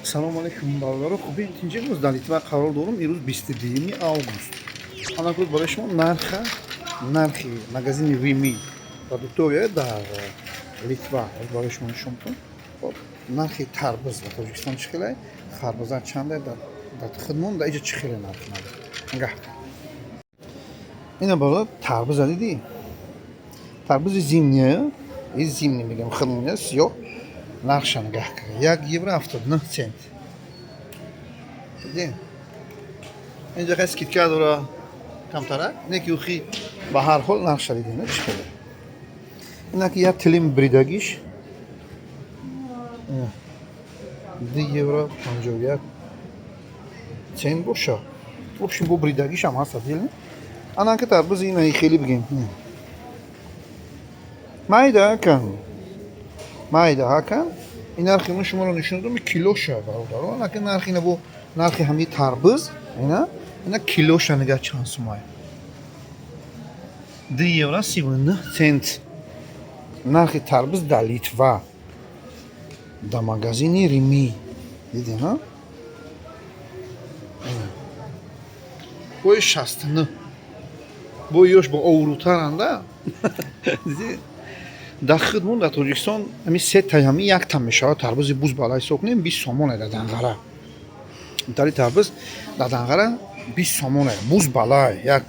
Салом алейкум бародаро. Хуб интинҷи рӯз дар Литва қарор дорум. Ирӯз 22 август. Анакӯ барои шумо нархи магазини Рими продуктовия дар Литва барои шумо нишон медиҳам. Хоб нархи тарбуз дар Тоҷикистон чӣ хеле? Харбуза чанде дар худмон дар иҷа чӣ хеле нархи надо? Нигоҳ кун. Ина бародар тарбуза дидӣ? Тарбузи зимния, зимний мегӯям, худмония сиёҳ. Нархша нигоҳ кун. 1 евро 79 цент. Дидем? Инҷа хай скидка дора камтара. Не ки ухи ба ҳар ҳол нархша дидем, чӣ хеле. Ина ки 1 тилим бридагиш 2 евро 51 цент боша. В общем, бо бридагиш ҳам ҳаст отдельно. Ана ки тарбузи ина хеле бигем. Майда ҳакан. این نرخی من شما رو نشون دادم کیلوشه برادر. لکن نرخی نه بو نرخی همین تربوز اینا کیلوشه نگاه چند سومای. 2 یورو 39 سنت. نرخی تربوز در لیتوا. در مغازینی ریمی. دیدین ها؟ بوی 69. بویش با اورترنده. دیدین؟ дар худмон дар Тоҷикистон ҳами се тайами як там мешавад. Тарбузи буз балай сокнем 20 сомон дар Данғара. Тари тарбуз дар Данғара 20 сомон буз балай як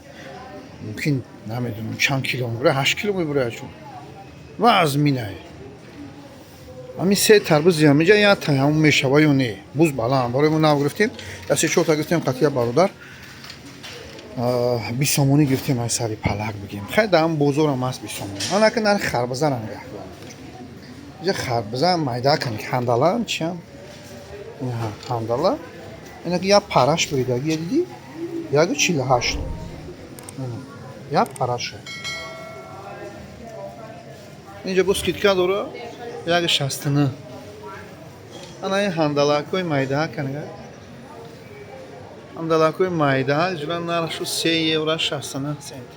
мумкин намедонам чанд кило мебурад, 8 кило мебурад чун. Ваз минай. Ҳами се тарбузи ҳамиҷа як тайам мешавад ё не? Буз балай. Барои мо нав гирифтем. Я 3-4 та гирифтем қатия бародар. 20 сомони гирифтем ай сари палак бигем. Хай дам бозорам аст 20 сомон. Ана ки нар харбуза нигоҳ кун. Ҷа харбуза майда кан хандала чиам? Ина хандала. Ина ки як параш бридаги диди? 148. Як параш. Инҷа бо скидка дора 169. Ана ин хандалакои майда кан. Хандалакои майда ҷуран нархшу 3 евро 69 цент.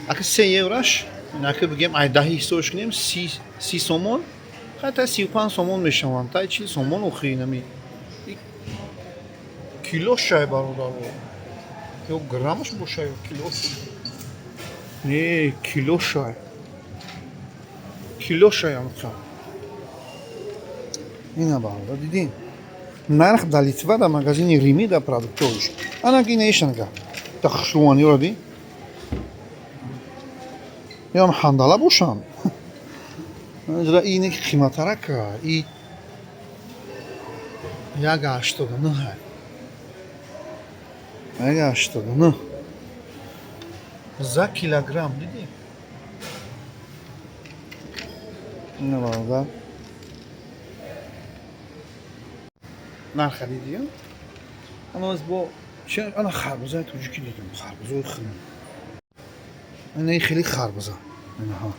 Аки 3 еврош, инаки бигем ай 10 ҳисобш кунем 30 сомон, хата 35 сомон мешаванд. Та 40 сомон охи нами. Килошай бародар. Ё граммаш боша ё килош. Не, килошай. Килошай амка. Ина бародар дидин? Нарх дар Литва дар магазини Рими дар продуктовиш. Ана ки нешанга. Та хушрувани роби. Ям хандала бошам. Ҷра ини қиматарака. И 1.89 ҳай. 1.89. За килограмм диди? Ина бародар. нарха дидиё? Ана аз бо чӣ ана харбузаи тоҷикӣ дидем, харбузаи хунум. Ина хеле харбуза. Инаҳо.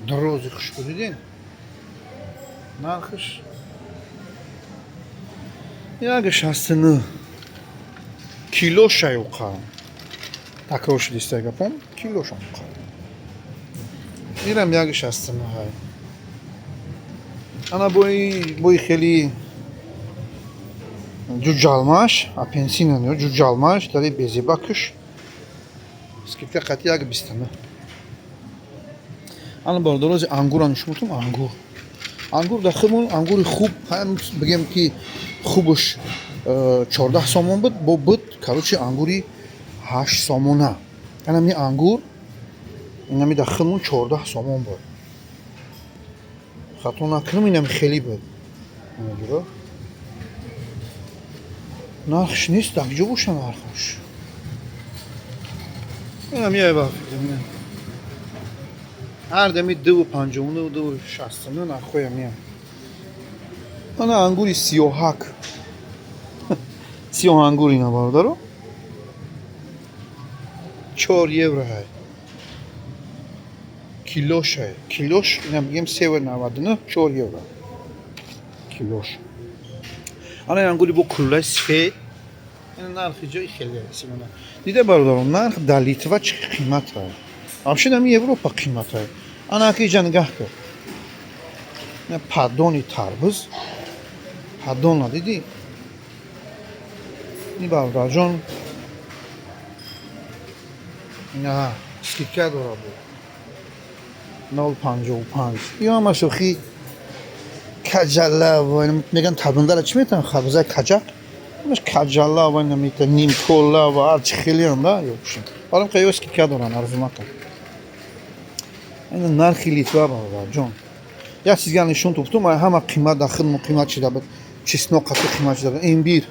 Дарози хушбу дидем? Нархиш 1.69. Килоша юқа. Такрор шуд истай гапом, килоша юқа. Ирам 1.69 ҳай. Ана бои хели ҷуҷалмаш, апенсинан ё ҷуҷалмаш дари безебакуш. Скидка қати 1.29. Ана бародарози ангура нишон медиҳам, ангур. Ангур дар худмон ангури хуб, бигем ки хубаш 14 сомон буд, бо буд карочи ангури 8 сомона. Ана ми ангур инами дар худмон 14 сомон буд. خطا نکنم اینم خیلی بود نمیدونم نرخش نیست در کجا باشه نرخش اینم یه بار میگم هر دمی 2.59 و 2.69 نرخویم میام انا انگوری 38 30 انگور اینا باردارو 4 یورو های کیلوش های کیلوش اینا میگم 3.99 4 یورو کیلوش الان انگوری با کلای سفید این نرخ جای خیلی هستیم دیده برادرم نرخ در لیتوا چه قیمت های همشون هم اروپا قیمت های انا اکی جا نگاه کرد падони тарбуз. Паддона дидӣ? Ин бародарҷон на скидка дора буд. 0.55. Ё ҳама шӯхи каҷалла ва меган табундаро чӣ метавон харбузаи каҷа? Ҳамаш каҷалла ва намета нимкола ва ҳарчи хелеам да ёбшин. Ҳолам қаё скидка доран арзу накун. Ин нархи Литва бародарҷон. Як чизга нишон туфтум, ҳама қимат дахил мо қимат шуда буд. Чеснок қату қимат шуда буд. Имбир.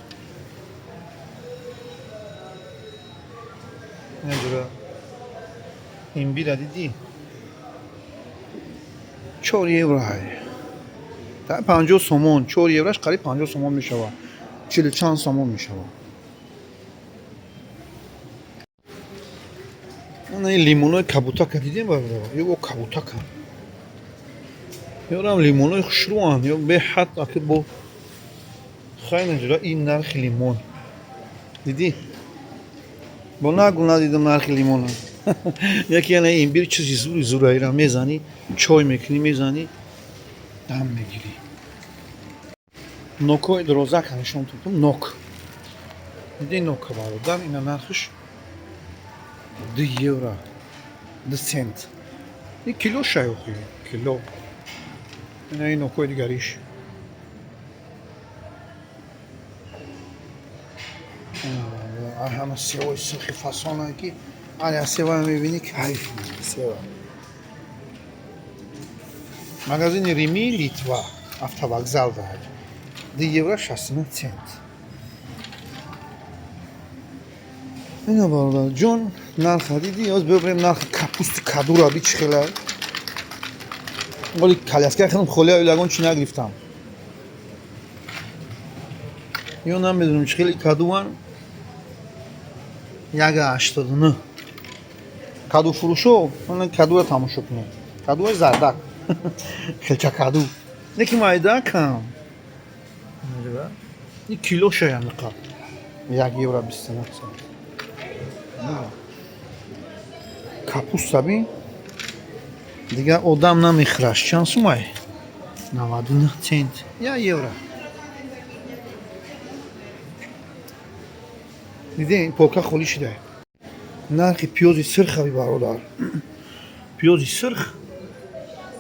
Наҷура. Имбира дидӣ? 4 евро ҳай. Та 50 сомон, 4 еврош қариб 50 сомон мешавад. 40 чанд сомон мешавад. Ана ин лимонои кабутака дидем бародар. Ё кабутака. Ёрам лимонои хушрӯанд, ё беҳад аки бо хайна ҷура ин нархи лимон. Дидӣ? Бо нагу надидам нархи лимона. Яке ана имбир чизи зураира мезанӣ, чой мекунӣ, мезанӣ, дам мегирӣ. Нокҳои дурозака нишон тутум, нок. Дидӣ нока бародар, ина нархиш 2 евро, 2 цент. Ин кило шайохӣ, кило. Ина ин нокҳои дигариш. Ҳама севои сирхи фасонае ки али сева мебинӣ кайф сева. Магазини Рими, Литва, автовокзал дорад. 2 евро 69 цент. Ина бародарҷон, нарха дидӣ? Ҳоз бибарем нархи капусти кадура би чӣ хела. Оли каляскаи хелам холия ягон чӣ нагирифтам. Ё намедонам чӣ хели кадуан. 1.89. Кадуфурӯшо, мана кадуро тамошо кунед. Кадуи зардак. Хелча каду. Неки майдакам. Ин кило шоям меқаб. 1 евро 29 цент. Капуста бин. Дигар одам намехӯраш. Чанд сумай? 99 цент. 1 евро. Дидем полка холӣ шуда. Нархи пиёзи сирхави бародар. Пиёзи сирх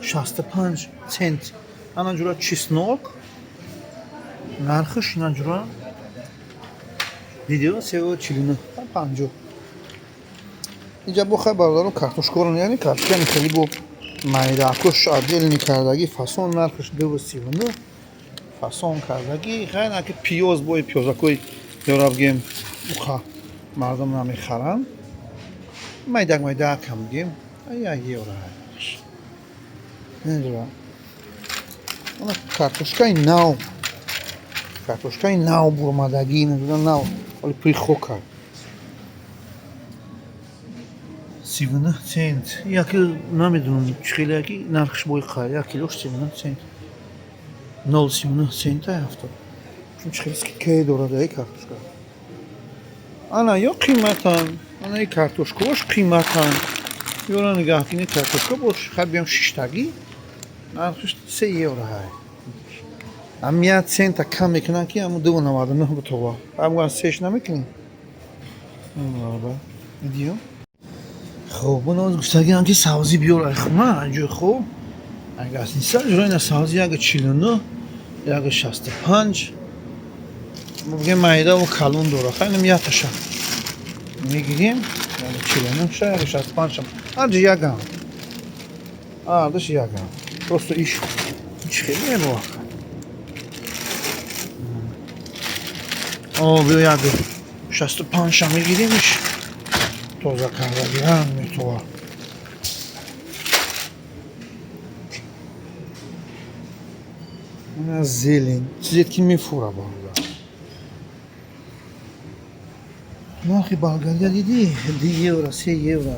65 цент. Ана ҷура чеснок. Нархиш ина ҷура. Дидё 49, 50. Инҷа бохай бародарон картошкаро яъне картошкани хеле бо майдакош отдельни кардагӣ фасон нархиш 2.39. Фасон кардагӣ хайна ки пиёз бои пиёзакои ёра бигем уха мардум намехаранд. Майдак ҳам бигем 1 евро. Недора. Ана картошкаи нав. Картошкаи нав бурмадагӣ, недора нав. Оли прихока. 39 цент. Яке намедонам чӣ хеле ки нархиш бои қай. 1 килош 39 цент. 0.39 цент афтод. Чӣ хеле скидкае дорад ай картошка. Ана ё қиматан. Ана ин картошкаош қиматан. Ёра нигаҳ кунӣ картошка бош. Хай биям шиштагӣ. Нархиш 3 евро ҳай. Ам 1 цента кам мекунан ки ам 2.99 бутова. Ам сеш намекунӣ. Видео. Хоб, бона оз гуштагиам ки сабзи биёрай хуна, аҷӯ хоб. Агар ниса ҷура ина сабзи 1.49, 1.65. Бигем майда ва калон дора. Хай нам яташа. Мегирем 1.49 ша 1.65 ша. Аҷи ягам. Даш ягам. Просто иш хеле бо. Бё 1.65 ша мегиремш. Тоза кардагиам метова. Ина зелень. Чизет ки мефура бародар. Нархи болгария дидӣ? 2 евро, 3 евро.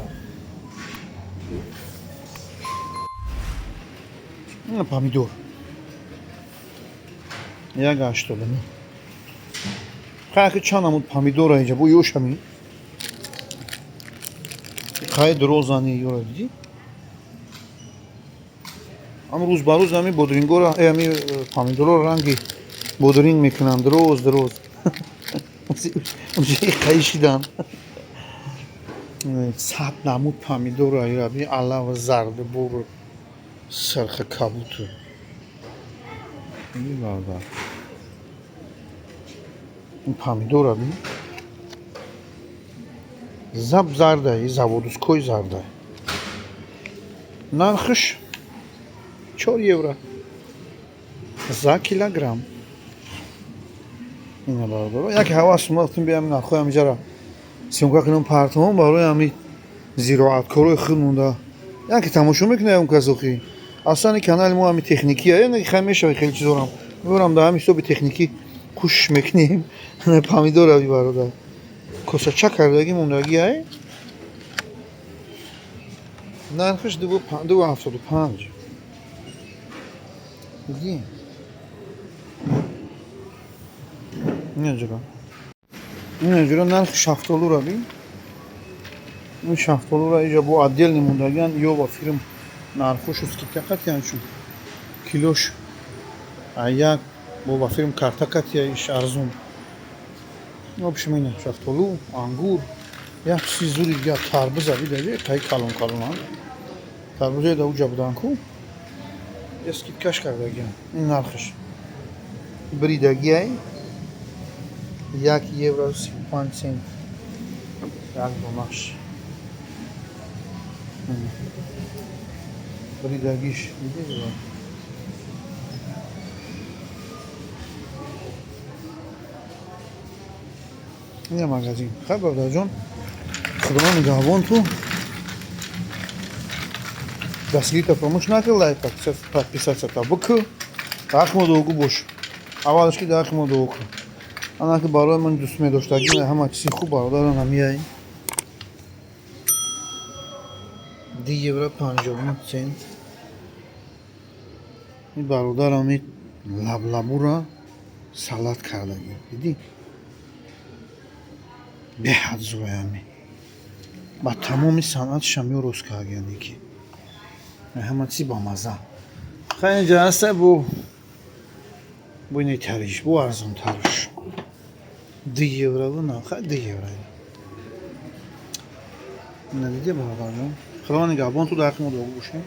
Ина помидор. 1.89. Қайки чанд амуд помидора инҷа бо ёшами. Қай дурозани ёра дидӣ? ам рӯз ба рӯз ами бодрингоро ами помидорро ранги бодринг мекунанд дроз уже қайшидан сад намуд помидор аби алав зардибур сарха кабуту ин помидор аби заб зардай заводской зардай нархш 4 евро за килограмм. ина бардор яке ҳавас омадтум биям нархои амиҷара сёмка кунам партамон барои ами зироаткорои худ монда яке тамошо мекунам казохи асани канали мо ами техникия яке хай мешавад хеле чизорам мебарам дар ами ҳисоби техникӣ кӯшиш мекунем помидор аби бародар косача кардагӣ мондагӣ ай нархш 2.75 диди инҷора нархи шафтолур аби ин шафтолура иҷа бо отдельни мондагиан ё ба фирм нархошу скидка катиян чун килош як бо ба фирм карта катия иш арзон общем ина шафтолу ангур як чизи зури дигар тарбуз аби даби кай калон калонан тарбузае да уҷа буданку я скидкаш кардагиан ин нархш бридагиай 1 евро 35 цент як донаш бридагиш видеди ина магазин хай бавдаҷон худои нигаҳбон ту дастгирита фаромӯш накар лайк подписатсията бикӯ дақмо догу бош аввалаш ки дақмо догу кун ана ки барои ман дӯст медоштагӣ ҳама чизи хуб бародарам ҳамияй 2 евро 59 цент ин бародарам лаблабура салат кардагӣ дидӣ беҳад зоями ба тамоми санъатшам ёрост кардагӣ ки ҳама чизи ба маза хай инҷа ҳаста бо инетариш бо арзонтарш 2 евро на хай 2 евро надиде бародарҷон худованд нигаҳбон ту дар ҳаққи мо дуогӯ бошем.